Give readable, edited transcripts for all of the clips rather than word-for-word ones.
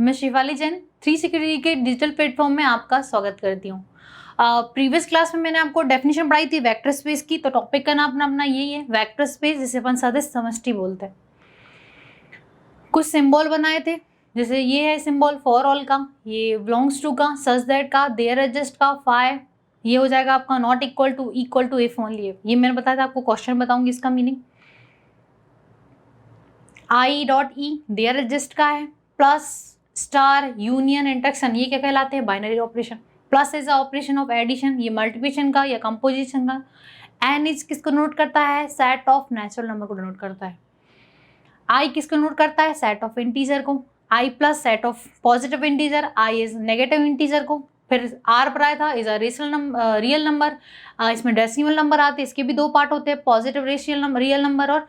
मैं शिवाली जैन 360 के digital platform में आपका स्वागत करती हूँ। प्रीवियस क्लास में मैंने आपको डेफिनेशन पढ़ाई थी वेक्टर स्पेस की, तो टॉपिक का नाम अपना यही है वेक्टर स्पेस, जिसे अपन सदिश समष्टि बोलते हैं। कुछ सिंबल बनाए थे, जैसे ये है सिंबल फॉर ऑल का, ये बिलोंग्स टू का, सच दैट का, देयर एडजस्ट का, फाई, ये हो जाएगा आपका not equal to if only if. ये मैंने बताया था आपको, क्वेश्चन बताऊंगी इसका मीनिंग। I dot E there exist का है, प्लस स्टार यूनियन इंटरसेक्शन, ये क्या कहलाते हैं? Binary operation. Plus is operation of addition, ये मल्टीप्लिकेशन का या कंपोजिशन का। एन इज किसको नोट करता है? सेट ऑफ नेचुरल नंबर को डिनोट करता है। आई किसको नोट करता है? सेट ऑफ इंटीजर को। I plus set of positive integer, I is negative integer को। फिर आर पर आया था इज अ रियल नंबर, इसमें डेसिमल नंबर आते हैं, इसके भी दो पार्ट होते हैं, पॉजिटिव रियल नंबर और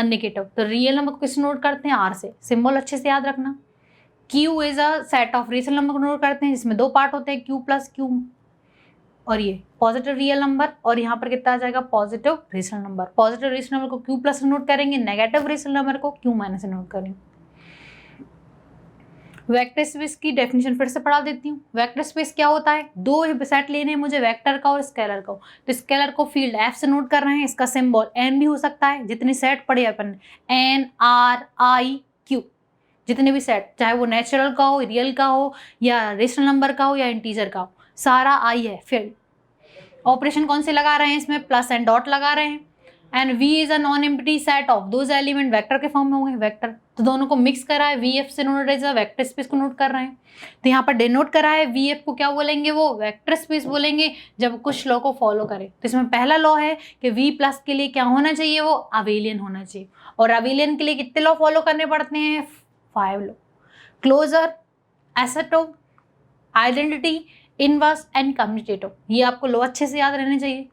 नेगेटिव। तो रियल नंबर को किससे नोट करते हैं? आर से। सिंबल अच्छे से याद रखना। Q is a set of rational number को नोट करते हैं, जिसमें दो पार्ट होते हैं, क्यू प्लस क्यू, और ये पॉजिटिव रियल नंबर, और यहाँ पर कितना आ जाएगा? Positive rational number. Positive rational number को क्यू प्लस नोट करेंगे, नेगेटिव रेशनल नंबर को क्यू माइनस नोट करेंगे। वेक्टर स्पेस की डेफिनेशन फिर से पढ़ा देती हूँ। वेक्टर स्पेस क्या होता है? दो सेट लेने हैं मुझे, वेक्टर का और स्केलर का। तो स्केलर को फील्ड एफ से नोट कर रहे हैं, इसका सिंबल एन भी हो सकता है, जितने सेट पढ़े अपन, एन आर आई क्यू, जितने भी सेट, चाहे वो नेचुरल का हो, रियल का हो, या रेशनल नंबर का हो, या इंटीजर का हो, सारा आई है। फिर ऑपरेशन कौन से लगा रहे हैं इसमें? प्लस एंड डॉट लगा रहे हैं। And V is a non empty set of those element, vector के फॉर्म में होंगे वेक्टर, तो दोनों को मिक्स करा है, VF से note as a vector space को नोट कर रहे हैं। तो यहाँ पर डिनोट करा है, VF को क्या बोलेंगे? वो वेक्टर स्पेस बोलेंगे जब कुछ लॉ को फॉलो करे। तो इसमें पहला लॉ है कि V प्लस के लिए क्या होना चाहिए? वो अवेलियन होना चाहिए। और अवेलियन के लिए कितने लॉ फॉलो करने पड़ते हैं? 5 law. Closure, associative, identity, inverse and commutative, ये आपको लॉ अच्छे से याद रहने चाहिए।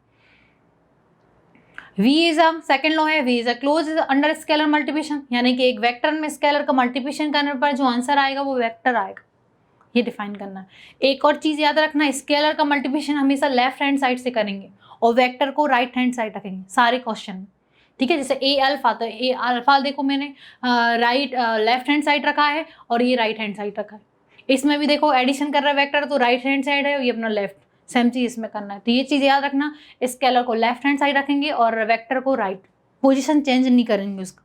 V is a second law है, V is a close under scalar multiplication, यानी कि एक वेक्टर में स्केलर का मल्टीप्लिकेशन करने पर जो आंसर आएगा वो वेक्टर आएगा, ये डिफाइन करना है। एक और चीज याद रखना, स्केलर का मल्टीप्लिकेशन हमेशा लेफ्ट हैंड साइड से करेंगे और वेक्टर को राइट हैंड साइड रखेंगे सारे क्वेश्चन में, ठीक है। जैसे ए अल्फा, तो ए अल्फा देखो मैंने लेफ्ट हैंड साइड रखा है और ये राइट हैंड साइड रखा है। इसमें भी देखो एडिशन कर रहा है वेक्टर, तो राइट हैंड साइड है, ये अपना लेफ्ट, सेम चीज इसमें करना है। तो ये चीज याद रखना, स्केलर को लेफ्ट हैंड साइड रखेंगे और वेक्टर को राइट, पोजीशन चेंज नहीं करेंगे उसका।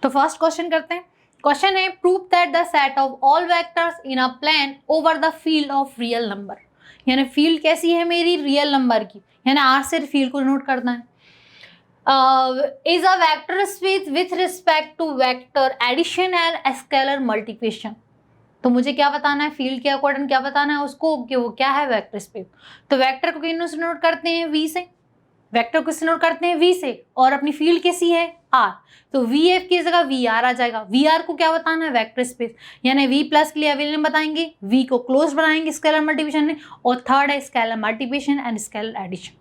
तो फर्स्ट क्वेश्चन करते हैं। क्वेश्चन है prove that the set of all vectors in a plane over the field of real number, यानी फील्ड कैसी है मेरी? रियल नंबर की, यानी आर से फील्ड को नोट करना है। Is a vector space with respect to vector addition and scalar multiplication. तो मुझे क्या बताना है? फील्ड के अकॉर्डिंग क्या बताना है उसको कि वो क्या है? Vector space. तो वेक्टर को किन से नोट करते हैं? V से। वेक्टर को किससे नोट करते हैं? V से। और अपनी फील्ड कैसी है? R। तो VF की जगह VR आ जाएगा। VR को क्या बताना है? वेक्टर स्पेस, यानी V प्लस के लिए अवेलियन बताएंगे, V को क्लोज बनाएंगे स्केलर मल्टीप्लिकेशन में, और थर्ड है scalar multiplication and scalar addition.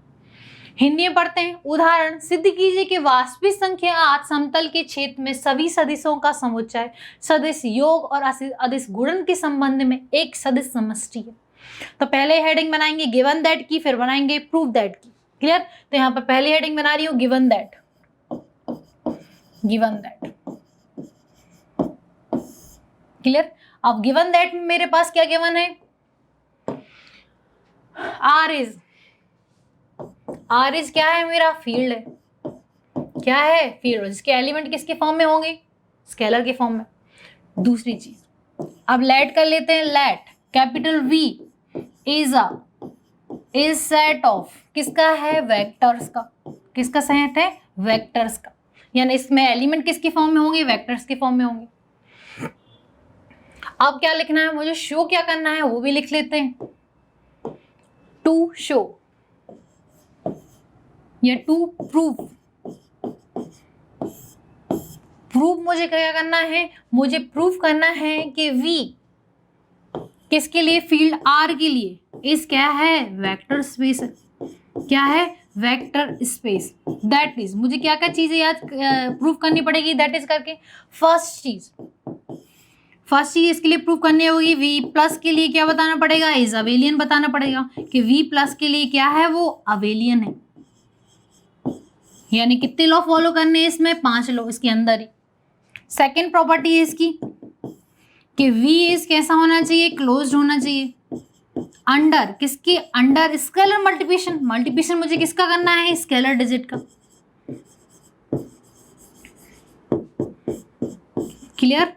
Hindi में पढ़ते हैं। उदाहरण सिद्ध कीजिए कि वास्तविक संख्या 8 समतल के क्षेत्र में सभी सदिशों का समुच्चय सदिश योग और अदिश गुणन के संबंध में एक सदिश समष्टि है। तो पहले हेडिंग बनाएंगे गिवन दैट की, फिर बनाएंगे प्रूव दैट की। क्लियर? तो यहाँ पर पहली हेडिंग बना रही हूँ गिवन दैट। क्लियर? अब गिवन दैट में मेरे पास क्या गिवन है? आर इज क्या है? मेरा फील्ड है। क्या है? फील्ड। जिसके एलिमेंट किसके फॉर्म में होंगे? स्केलर के फॉर्म में। दूसरी चीज अब लेट कर लेते हैं। Let capital V is set of किसका है? वेक्टर्स का। किसका सेट है? वेक्टर्स का, यानी इसमें एलिमेंट किसके फॉर्म में होंगे? वेक्टर्स के फॉर्म में होंगे। अब क्या लिखना है मुझे? शो क्या करना है वो भी लिख लेते हैं। टू शो या टू प्रूव। प्रूव मुझे क्या करना है? मुझे प्रूव करना है कि V किसके लिए? फील्ड R के लिए इस क्या है? Vector space. क्या है? Vector space. दैट इज, मुझे क्या क्या चीजें याद प्रूव करनी पड़ेगी? दैट इज करके फर्स्ट चीज इसके लिए प्रूव करनी होगी। V प्लस के लिए क्या बताना पड़ेगा? इज अवेलियन बताना पड़ेगा कि V प्लस के लिए क्या है? वो अवेलियन है। यानी कितने लॉ फॉलो करने हैं इसमें? 5 लॉ इसके अंदर ही। सेकेंड प्रॉपर्टी है इसकी कि वी इज कैसा होना चाहिए, क्लोज्ड होना चाहिए। अंडर किसके, अंडर स्केलर मल्टीप्लिकेशन, मल्टीप्लिकेशन मुझे किसका करना है, स्केलर डिजिट का। क्लियर।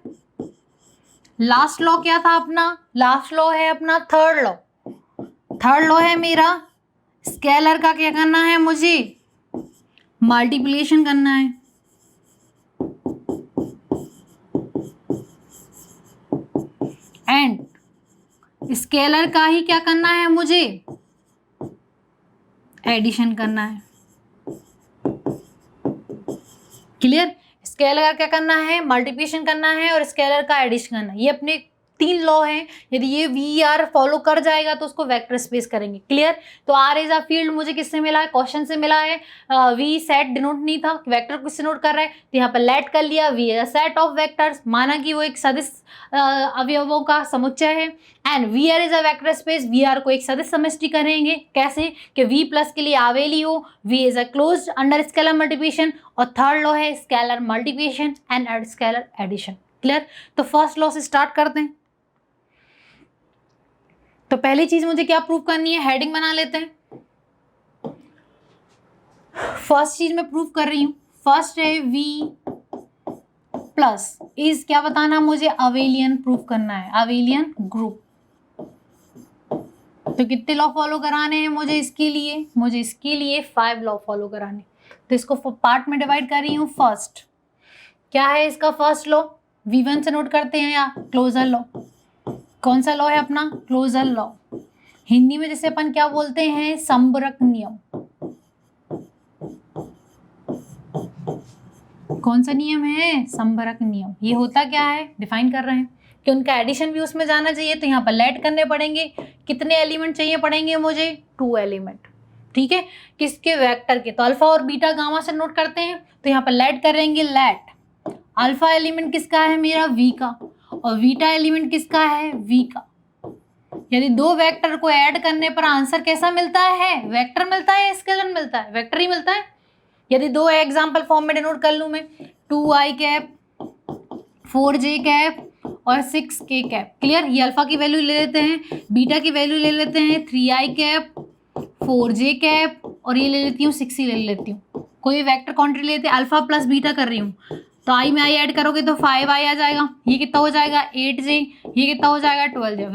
लास्ट लॉ क्या था अपना, लास्ट लॉ है अपना थर्ड लॉ। थर्ड लॉ है मेरा स्केलर का क्या करना है, मुझे मल्टीप्लिकेशन करना है। एंड स्केलर का ही क्या करना है, मुझे एडिशन करना है। क्लियर। स्केलर का क्या करना है, मल्टीप्लिकेशन करना है, और स्केलर का एडिशन करना है। ये अपने 3 लॉ हैं। यदि ये वी आर फॉलो कर जाएगा तो उसको वेक्टर स्पेस करेंगे। क्लियर। तो आर इज अ फील्ड मुझे किससे मिला है, क्वेश्चन से मिला है। वी सेट डिनोट नहीं था, वेक्टर किससे नोट कर रहा है, तो यहाँ पर लेट कर लिया, V is a set of vectors, माना कि वो एक सदिश अवयवों का समुच्चय है। And V R is a vector space, V R को एक सदिश समष्टि करेंगे। कैसे कि वी प्लस के लिए आवेली हो, V is a closed under scalar multiplication, और थर्ड लॉ है scalar multiplication and scalar addition. Clear. तो फर्स्ट लॉ से स्टार्ट करते हैं। तो पहली चीज मुझे क्या प्रूव करनी है, हेडिंग बना लेते हैं। फर्स्ट चीज मैं प्रूव कर रही हूं, फर्स्ट है वी प्लस इज क्या बताना मुझे, अवेलियन प्रूव करना है, अवेलियन ग्रुप। तो कितने लॉ फॉलो कराने हैं मुझे इसके लिए, मुझे इसके लिए 5 लॉ फॉलो कराने। तो इसको पार्ट में डिवाइड कर रही हूँ। फर्स्ट क्या है इसका, फर्स्ट लॉ V1 से नोट करते हैं, या क्लोजर लॉ। कौन सा लॉ है अपना, क्लोजर लॉ। हिंदी में जैसे अपन क्या बोलते हैं, संबरक नियम। कौन सा नियम है, संबरक नियम। ये होता क्या है, डिफाइन कर रहे हैं कि उनका एडिशन भी उसमें जाना चाहिए। तो यहाँ पर लेट करने पड़ेंगे, कितने एलिमेंट चाहिए पड़ेंगे मुझे, 2 एलिमेंट। ठीक है, किसके, वेक्टर के। तो अल्फा और बीटा गामा से नोट करते हैं। तो यहाँ पर लेट करेंगे, लेट अल्फा एलिमेंट किसका है मेरा, वी का, और बीटा एलिमेंट किसका है, वी का। यदि 2 वेक्टर को ऐड करने पर आंसर कैसा मिलता है, वेक्टर मिलता है, स्केलर मिलता है, वेक्टर ही मिलता है। यदि 2 एग्जाम्पल फॉर्म में डिनोट कर लूं मैं, 2i कैप, 4j कैप और 6k कैप। क्लियर। ये अल्फा की वैल्यू ले लेते हैं, बीटा की वैल्यू ले लेते हैं 3i कैप, 4j कैप, और ये ले लेती हूँ 6 ही ले लेती हूँ। कोई वेक्टर क्वांटिटी लेते हैं, अल्फा प्लस बीटा कर रही हूँ। तो आई में आई ऐड करोगे तो 5i आ जाएगा। ये कितना हो जाएगा, 8j। ये कितना हो जाएगा, 12j।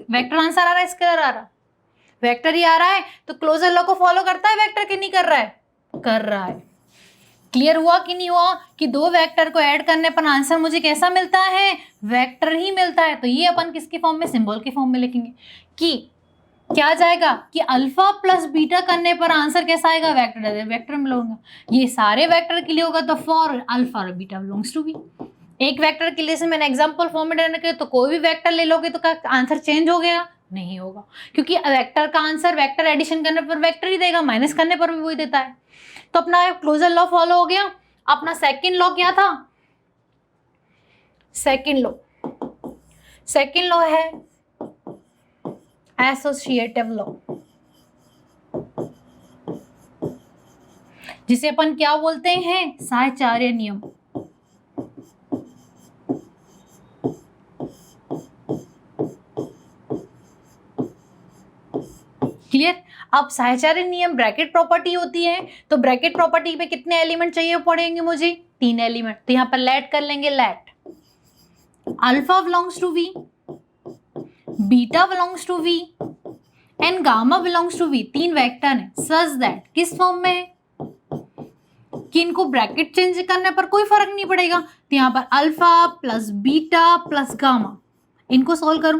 वेक्टर आंसर आ रहा है, स्केलर आ रहा है, वेक्टर ही आ रहा है। तो क्लोजर लॉ को फॉलो करता है वेक्टर, कि नहीं कर रहा है, कर रहा है। क्लियर हुआ कि नहीं हुआ, कि 2 वेक्टर को ऐड करने पर आंसर मुझे कैसा मिलता है, वेक्टर ही मिलता है। तो ये अपन किसके फॉर्म में, सिंबल के फॉर्म में लिखेंगे कि क्या जाएगा, कि अल्फा प्लस बीटा करने पर आंसर कैसा आएगा, वेक्टर, वेक्टर मिलोगा। ये सारे वेक्टर के लिए होगा, तो फॉर अल्फा और बीटा बिलोंग्स टू वी। एक वेक्टर के लिए से मैंने एग्जांपल फॉर्म में देने के, तो कोई भी वेक्टर ले लोगे तो क्या आंसर चेंज हो गया, नहीं होगा, क्योंकि वेक्टर का आंसर वेक्टर एडिशन करने पर वेक्टर ही देगा, माइनस करने पर भी वही देता है। तो अपना क्लोजर लॉ फॉलो हो गया। अपना सेकंड लॉ क्या था, सेकंड लॉ है एसोसिएटिव लॉ, जिसे अपन क्या बोलते हैं, साहचर्य नियम। क्लियर। अब साहचर्य नियम ब्रैकेट प्रॉपर्टी होती है, तो ब्रैकेट प्रॉपर्टी पे कितने एलिमेंट चाहिए पड़ेंगे मुझे, 3 एलिमेंट। तो यहाँ पर लेट कर लेंगे, let alpha belongs to V, beta belongs to V and gamma belongs to V. 3 vector है, सच दैट किस फॉर्म में है, कि इनको ब्रैकेट चेंज करने पर कोई फर्क नहीं पड़ेगा। तो यहाँ पर alpha plus beta plus gamma, इनको सॉल्व करूं,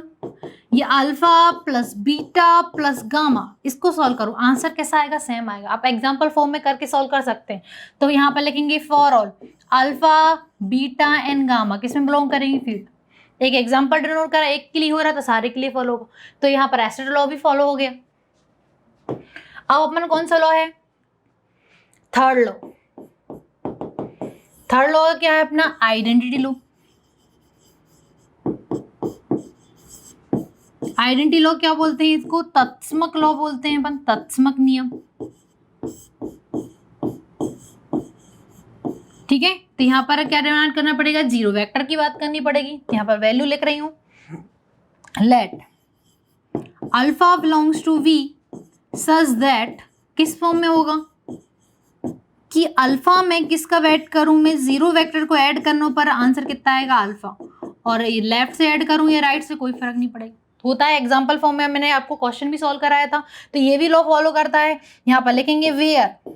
ये alpha plus beta plus gamma, इसको सॉल्व करूं, आंसर कैसा आएगा, सेम आएगा। आप एग्जांपल फॉर्म में करके सॉल्व कर सकते हैं। तो यहाँ पर लिखेंगे for all alpha beta and gamma किसमें बिलोंग करेंगे, फील्ड। एक एग्जांपल डिनोट करा, एक के लिए हो रहा था, सारे के लिए फॉलो होगा। तो यहाँ पर एसिड लॉ भी फॉलो हो गया। अब अपन कौन सा लॉ है, थर्ड लॉ। थर्ड लॉ क्या है अपना, आइडेंटिटी लॉ। आइडेंटिटी लॉ क्या बोलते हैं इसको, तत्समक लॉ बोलते हैं अपन, तत्समक नियम। ठीक है, तो यहाँ पर क्या डिमांड करना पड़ेगा, जीरो वेक्टर की बात करनी पड़ेगी। यहाँ पर वैल्यू लिख रही हूँ, let alpha belongs to V such that, किस फॉर्म में होगा कि अल्फा में किसका ऐड करूं, मैं जीरो वेक्टर को ऐड करने पर आंसर कितना आएगा अल्फा, और लेफ्ट से ऐड करूं या राइट से कोई फर्क नहीं पड़ेगा, होता है। एग्जांपल फॉर्म में मैंने आपको क्वेश्चन भी सॉल्व कराया था, तो ये भी लॉ फॉलो करता है। यहाँ पर लिखेंगे वेयर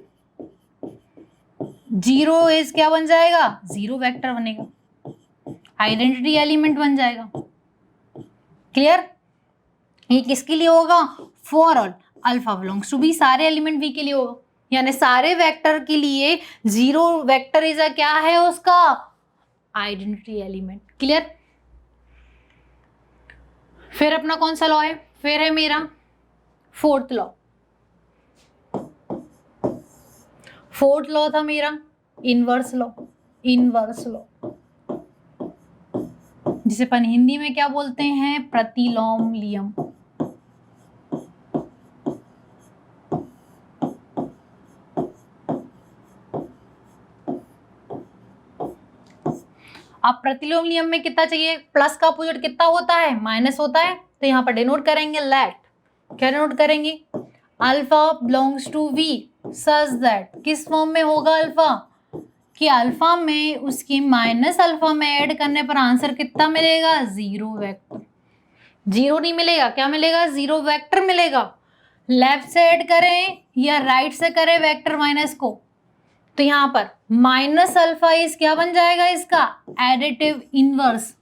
जीरो इज क्या बन जाएगा, जीरो वेक्टर बनेगा, आइडेंटिटी एलिमेंट बन जाएगा। क्लियर, ये किसके लिए होगा, for all alpha belongs to V, सारे एलिमेंट वी के लिए होगा, यानी सारे वेक्टर के लिए जीरो वेक्टर इज क्या है उसका आइडेंटिटी एलिमेंट। क्लियर, फिर अपना कौन सा लॉ है, फिर है मेरा फोर्थ लॉ। फोर्थ लॉ था मेरा इनवर्स लॉ, इनवर्स लॉ जिसे अपन हिंदी में क्या बोलते हैं, प्रतिलोम नियम। अब प्रतिलोम नियम में कितना चाहिए, प्लस का अपोजिट कितना होता है, माइनस होता है, तो यहाँ पर डिनोट करेंगे लेट, क्या डिनोट करेंगे, alpha belongs to V such that, किस फॉर्म में होगा अल्फा, कि अल्फा में उसकी माइनस अल्फा में ऐड करने पर आंसर कितना मिलेगा, जीरो वेक्टर। जीरो नहीं मिलेगा, क्या मिलेगा, जीरो वेक्टर मिलेगा। लेफ्ट से ऐड करें या राइट से करें वेक्टर माइनस को, तो यहां पर माइनस अल्फा इज क्या बन जाएगा इसका एडिटिव इनवर्स।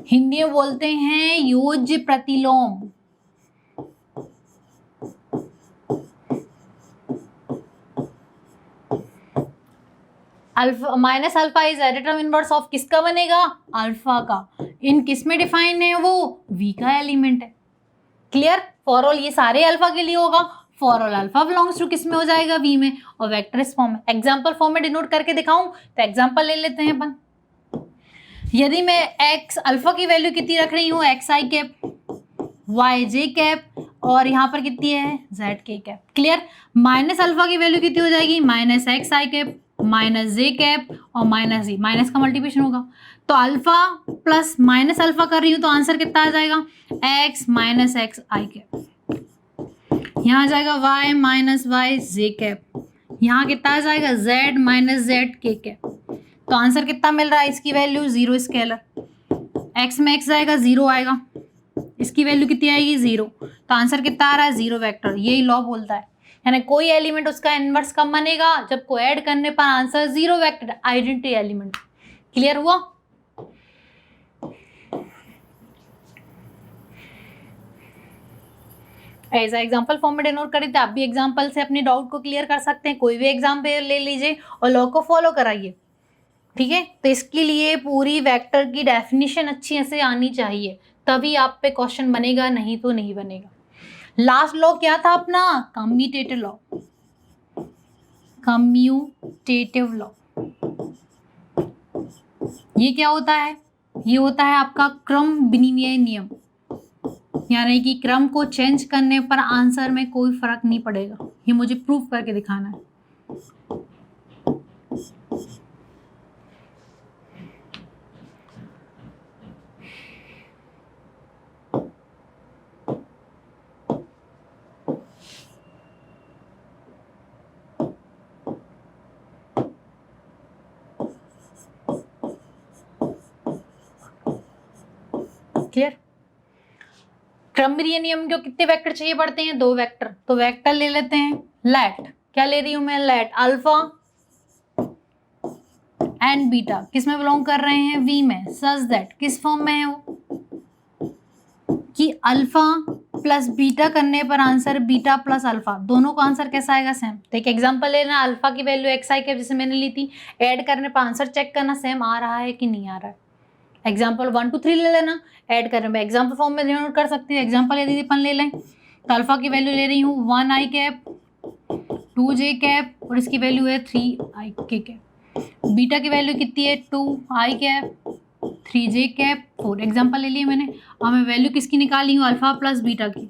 हिंदी में बोलते हैं योज्य प्रतिलोम। Alpha minus alpha is additive inverse of किसका बनेगा, अल्फा का। इन किस में डिफाइन है, वो वी का एलिमेंट है। क्लियर, फॉर ऑल ये सारे अल्फा के लिए होगा, for all alpha belongs to किस में हो जाएगा, वी में, और वेक्टर इस फॉर्म में। एग्जांपल फॉर्म में डिनोट करके दिखाऊं, तो एग्जांपल ले लेते हैं अपन। यदि मैं एक्स अल्फा की वैल्यू कितनी रख रही हूँ, एक्स आई कैप, वाई जे कैप, और यहाँ पर कितनी है, जेड के कैप। क्लियर, माइनस अल्फा की वैल्यू कितनी हो जाएगी, माइनस एक्स आई कैप माइनस जे कैप और माइनस जी, माइनस का मल्टीप्लिकेशन होगा, तो अल्फा प्लस माइनस अल्फा कर रही हूँ, तो आंसर कितना आ जाएगा, एक्स माइनस एक्स आई कैप। यहाँ आ जाएगा वाई माइनस वाई जे कैप, यहाँ कितना आ जाएगा, जेड माइनस जेड के कैप। तो आंसर कितना मिल रहा है, इसकी वैल्यू जीरो स्केलर, एक्स में एक्स जाएगा जीरो आएगा, इसकी वैल्यू कितनी आएगी, जीरो, तो आंसर कितना आ रहा है, जीरो वेक्टर। यही लॉ बोलता है, यानी कोई एलिमेंट उसका इनवर्स कब बनेगा, जब को ऐड करने पर answer zero vector, identity element. Clear हुआ, ऐसा एग्जांपल फॉर्म में डिनोट करें, तो आप भी एग्जांपल से अपने डाउट को क्लियर कर सकते हैं। कोई भी एग्जांपल ले लीजिए और लॉ को फॉलो कराइए। ठीक है, तो इसके लिए पूरी वेक्टर की डेफिनेशन अच्छी से आनी चाहिए, तभी आप पे क्वेश्चन बनेगा, नहीं तो नहीं बनेगा। लास्ट लॉ क्या था अपना, कम्यूटेटिव लॉ, कम्यूटेटिव लॉ। ये क्या होता है, ये होता है आपका क्रम विनिमय नियम, यानी कि क्रम को चेंज करने पर आंसर में कोई फर्क नहीं पड़ेगा। ये मुझे प्रूफ करके दिखाना है। क्लियर, क्रमवीय नियम को कितने वेक्टर चाहिए पड़ते हैं, दो वेक्टर, तो वेक्टर ले लेते हैं, लेट, क्या ले रही हूं मैं, लेट अल्फा एंड बीटा किस में बिलोंग कर रहे हैं, वी में, सच दैट किस फॉर्म में है वो, कि अल्फा प्लस बीटा करने पर आंसर बीटा प्लस अल्फा, दोनों का आंसर कैसा आएगा, सेम। तो एक एग्जांपल लेना, अल्फा की वैल्यू एक्स आई के जैसे मैंने ली थी, ऐड करने पर आंसर चेक करना सेम आ रहा है कि नहीं आ रहा है। एग्जाम्पल 1 2 3 ले लेना, ऐड करने में एग्जाम्पल फॉर्म में डिनोट कर सकते हैं। एग्जाम्पल यदि अपन ले लें, तो अल्फा की वैल्यू ले रही हूँ 1 आई कैप 2 जे कैप, और इसकी वैल्यू है 3 आई के कैप। बीटा की वैल्यू कितनी है, 2 आई कैप 3 जे कैप 4। एग्जाम्पल ले लिया मैंने, और मैं वैल्यू किसकी निकाली हूँ, अल्फा प्लस बीटा की,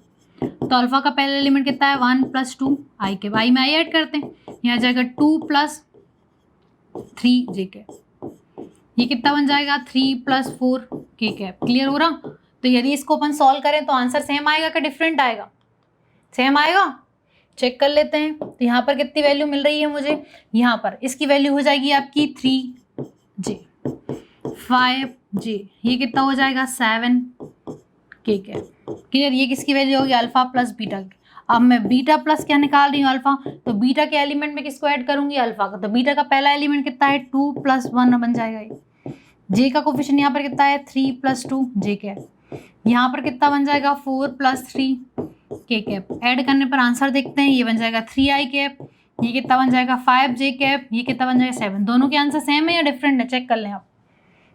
तो अल्फा का पहला एलिमेंट कितना है 1 + 2 आई कैप, आई में आई ऐड करते हैं, यहाँ जाएगा 2 + 3 जे कैप, ये कितना बन जाएगा 3 + 4 के कैप। क्लियर हो रहा? तो यदि इसको अपन सॉल्व करें तो आंसर सेम आएगा कि डिफरेंट आएगा? सेम आएगा। चेक कर लेते हैं। तो यहाँ पर कितनी वैल्यू मिल रही है मुझे, यहाँ पर इसकी वैल्यू हो जाएगी आपकी 3J, 5J, ये कितना हो जाएगा 7 के कैप। क्लियर? ये किसकी वैल्यू होगी अल्फा प्लस बीटा की। अब मैं बीटा प्लस क्या निकाल रही हूँ अल्फा, तो बीटा के एलिमेंट में किसको ऐड करूंगी अल्फा का, तो बीटा का पहला एलिमेंट कितना है 2 + 1 बन जाएगा ये। जे का कोफिशिएंट यहाँ पर कितना है 3 + 2 जे कैप, यहाँ पर कितना बन जाएगा 4 + 3 के कैप। ऐड करने पर आंसर देखते हैं, ये बन जाएगा 3i कैप, ये कितना बन जाएगा 5j कैप, ये कितना बन जाएगा 7। दोनों के आंसर सेम है या डिफरेंट है, चेक कर लें आप।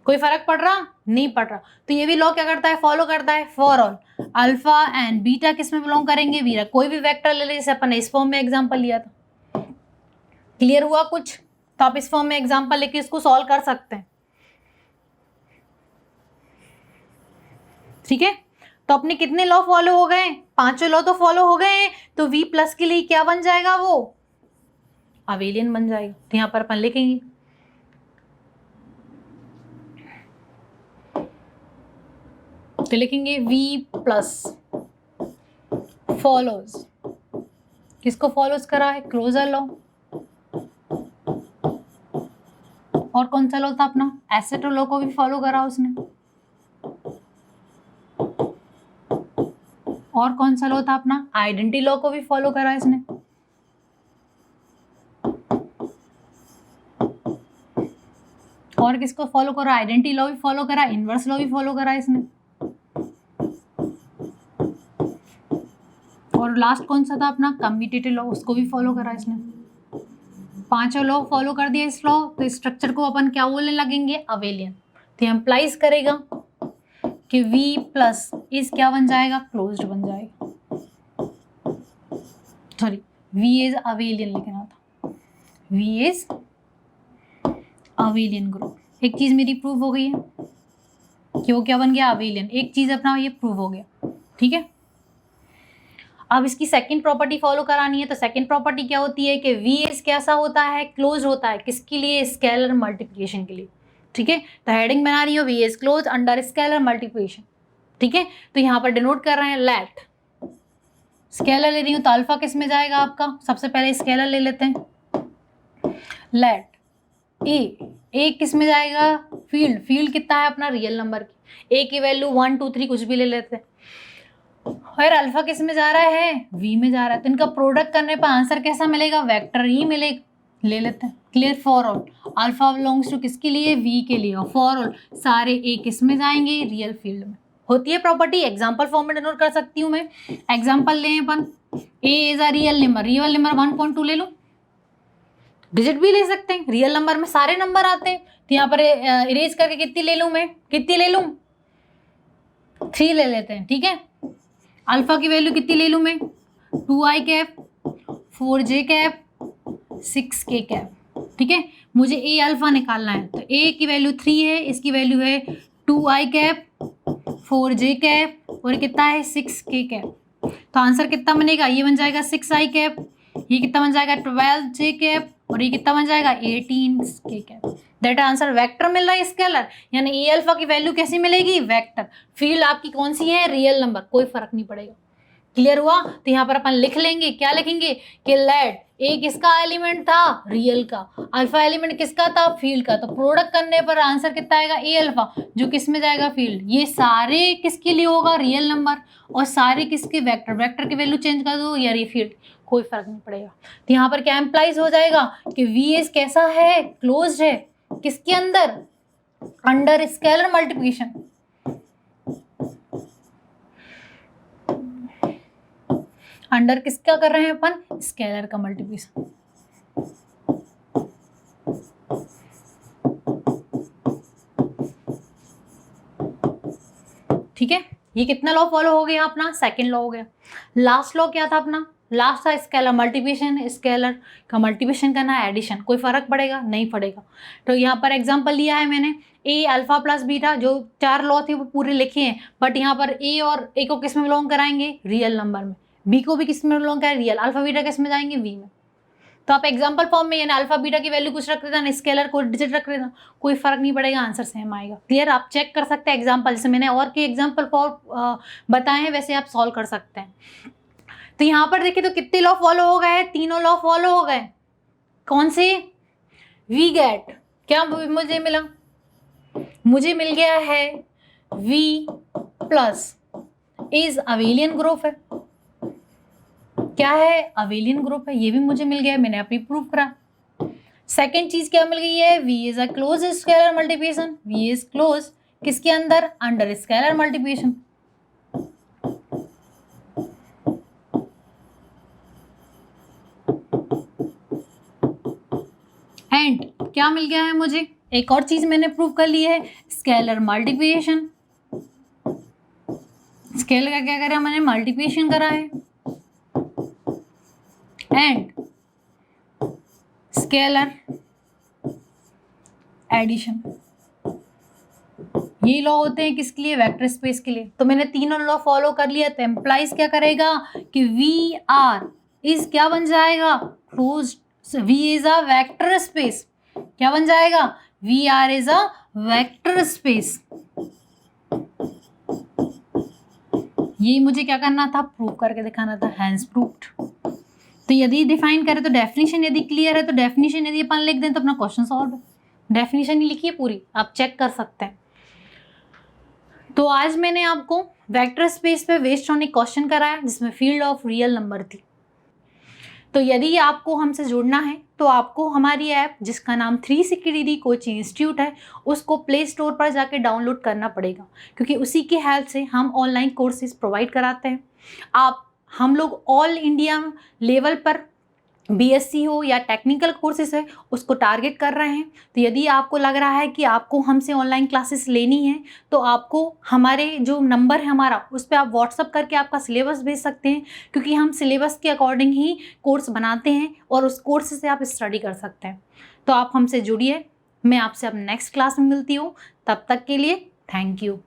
कोई फर्क पड़ रहा? नहीं पड़ रहा। तो ये भी लॉ क्या करता है, फॉलो करता है, for all alpha and beta किस में बिलोंग करेंगे, बीटा। कोई भी वेक्टर ले ले, जैसे अपन ने इस फॉर्म में एग्जांपल लिया था। क्लियर हुआ कुछ? तो आप इस फॉर्म में एग्जांपल लेके इसको सॉल्व कर सकते हैं। ठीक है, तो अपने कितने लॉ फॉलो हो गए, पांचों लॉ तो फॉलो हो गए हैं। तो v प्लस के लिए क्या बन जाएगा, वो अवेलियन बन जाएगा। तो यहाँ पर अपन लिखेंगे तो लिखेंगे v प्लस फॉलोज, किसको फॉलोज करा है, क्लोजर लॉ। और कौन सा लॉ था अपना, एसेटो लॉ को भी फॉलो करा उसने। और कौन सा लॉ था अपना, आइडेंटिटी लॉ को भी फॉलो करा इसने। और किसको फॉलो करा, आइडेंटिटी लॉ भी फॉलो करा, इनवर्स लॉ भी फॉलो करा इसने। और लास्ट कौन सा था अपना, कम्यूटेटिव लॉ, उसको भी फॉलो करा इसने। पांचों लॉ फॉलो कर दिया इस लॉ, तो स्ट्रक्चर को अपन क्या बोलने लगेंगे, अवेलियन। तो एम्प्लाइज करेगा कि v प्लस इज क्या बन जाएगा, क्लोज्ड बन जाएगा। सॉरी, v इज अवेलियन लिखना था, v इज अवेलियन ग्रुप। एक चीज मेरी प्रूव हो गई है कि वो क्या बन गया, अवेलियन। एक चीज अपना ये प्रूव हो गया। ठीक है, अब इसकी सेकंड प्रॉपर्टी फॉलो करानी है। तो सेकंड प्रॉपर्टी क्या होती है कि v इज कैसा होता है, क्लोज होता है, किसके लिए, स्केलर मल्टीप्लिकेशन के लिए। ठीक है, तो हेडिंग बना रही हो v is close under scalar multiplication. ठीक है, तो यहाँ पर डिनोट कर रहे हैं लेट, स्केलर ले रही हूँ तो अल्फा किस में जाएगा आपका, सबसे पहले स्केलर ले लेते हैं, लेट ए किस में जाएगा, फील्ड। फील्ड कितना है अपना, रियल नंबर की। ए की वैल्यू 1 2 3 कुछ भी ले लेते हैं। और अल्फा किस में जा रहा है, v में जा रहा है। तो इनका प्रोडक्ट करने पर आंसर कैसा मिलेगा, वेक्टर ही मिलेगा। ले लेते हैं। Clear, for all alpha belongs to किसके लिए, v के लिए। और फॉर ऑल सारे ए किस में जाएंगे, रियल फील्ड में। होती है प्रॉपर्टी, एग्जाम्पल फॉर्म में डिनोट कर सकती हूँ मैं। एग्जाम्पल लें अपन, A is a real number, real number 1.2 ले लूँ, डिजिट भी ले सकते हैं। रियल नंबर में सारे नंबर आते हैं। तो यहाँ पर इरेज करके कितनी ले लूँ मैं, कितनी ले लूँ, 3 ले लेते हैं। ठीक है, अल्फा की वैल्यू कितनी ले लूँ मैं, 2i cap, 4j cap, 6k cap. ठीक है, मुझे ए अल्फा निकालना है। तो ए की वैल्यू 3 है, इसकी वैल्यू है 2i कैप, 4j कैप और कितना है 6k कैप। तो आंसर कितना बनेगा, ये बन जाएगा 6i कैप, ये कितना बन जाएगा 12j कैप और ये कितना बन जाएगा 18k cap. That answer vector मिल रहा है, स्केलर। यानी ए अल्फा की वैल्यू कैसी मिलेगी, वेक्टर। फील्ड आपकी कौन सी है, रियल नंबर, कोई फर्क नहीं पड़ेगा। क्लियर हुआ? तो यहाँ पर अपन लिख लेंगे, क्या लिखेंगे कि लेट ए किसका एलिमेंट था, रियल का, अल्फा एलिमेंट किसका था, फील्ड का। तो प्रोडक्ट करने पर आंसर कितना आएगा, ए अल्फा, जो किस में जाएगा, फील्ड। ये सारे किसके लिए होगा, रियल नंबर, और सारे किसके, वेक्टर। वेक्टर की वैल्यू चेंज कर दो यार, ये फील्ड, कोई फर्क नहीं पड़ेगा। तो यहाँ पर क्या एम्प्लाइज हो जाएगा कि वी इज कैसा है, क्लोज्ड है, किसके अंदर, अंडर स्केलर मल्टीप्लिकेशन। अंडर किसका कर रहे हैं अपन, स्केलर का मल्टीप्लिकेशन। ठीक है, ये कितना लॉ फॉलो हो गया अपना, सेकंड लॉ हो गया। लास्ट लॉ क्या था अपना, लास्ट था स्केलर मल्टीप्लिकेशन। स्केलर का मल्टीप्लिकेशन करना है, एडिशन, कोई फर्क पड़ेगा, नहीं पड़ेगा। तो यहाँ पर एग्जांपल लिया है मैंने, ए अल्फा प्लस बीटा, जो 4 लॉ थे वो पूरे लिखे हैं, बट यहाँ पर ए और ए को किस में बिलोंग कराएंगे, रियल नंबर में। बी को भी किस में बिलोंग है, रियल। अल्फा बीटा किस में जाएंगे, वी में। तो आप एग्जाम्पल फॉर्म में यानी अल्फा बीटा की वैल्यू कुछ रख देता ना, स्केलर को डिजिट रख देता, कोई फर्क नहीं पड़ेगा, आंसर सेम आएगा। क्लियर, आप चेक कर सकते हैं एग्जाम्पल, जैसे मैंने और के एग्जाम्पल फॉर बताए हैं वैसे आप सॉल्व कर सकते हैं। तो यहाँ पर देखिए तो कितने लॉ फॉलो हो गए, तीनों लॉ फॉलो हो गए। कौन से, वी गेट, क्या मुझे मिला, मुझे मिल गया है V plus is abelian group है, क्या है, अवेलियन ग्रुप है, ये भी मुझे मिल गया है, मैंने अभी प्रूव करा। सेकेंड चीज क्या मिल गई है, V is a close scalar multiplication, V is close किसके अंदर, अंडर स्केलर मल्टीप्लिकेशन। एंड क्या मिल गया है मुझे, एक और चीज मैंने प्रूव कर ली है, स्केलर मल्टीप्लिकेशन। स्केलर का क्या करा मैंने, मल्टीप्लिकेशन करा है, एंड स्केलर एडिशन। ये लॉ होते हैं किसके लिए, वेक्टर स्पेस के लिए। तो मैंने तीनों लॉ फॉलो कर लिया, तो एम्प्लाइज क्या करेगा कि वी आर इज क्या बन जाएगा, closed. V is a vector space, क्या बन जाएगा, V R is a vector space. ये मुझे क्या करना था, प्रूव करके दिखाना था, हैंस प्रूव्ड। तो यदि डिफाइन करें तो डेफिनेशन, यदि क्लियर है तो डेफिनेशन यदि अपन लिख दें तो अपना क्वेश्चन सॉल्व है। डेफिनेशन ही लिखी है पूरी, आप चेक कर सकते हैं। तो आज मैंने आपको वेक्टर स्पेस पे बेस्ड ऑन एक क्वेश्चन कराया जिसमें फील्ड ऑफ रियल नंबर थी। तो यदि आपको हमसे जुड़ना है तो आपको हमारी ऐप जिसका नाम 360 डिग्री कोचिंग इंस्टीट्यूट है उसको प्ले स्टोर पर जाके डाउनलोड करना पड़ेगा, क्योंकि उसी की हेल्प से हम ऑनलाइन कोर्सेज प्रोवाइड कराते हैं। हम लोग ऑल इंडिया लेवल पर बीएससी हो या टेक्निकल कोर्सेज है उसको टारगेट कर रहे हैं। तो यदि आपको लग रहा है कि आपको हमसे ऑनलाइन क्लासेस लेनी है तो आपको हमारे जो नंबर है हमारा उस पर आप व्हाट्सअप करके आपका सिलेबस भेज सकते हैं, क्योंकि हम सिलेबस के अकॉर्डिंग ही कोर्स बनाते हैं और उस कोर्स से आप स्टडी कर सकते हैं। तो आप हमसे जुड़िए, मैं आपसे अब नेक्स्ट क्लास में मिलती हूँ, तब तक के लिए थैंक यू।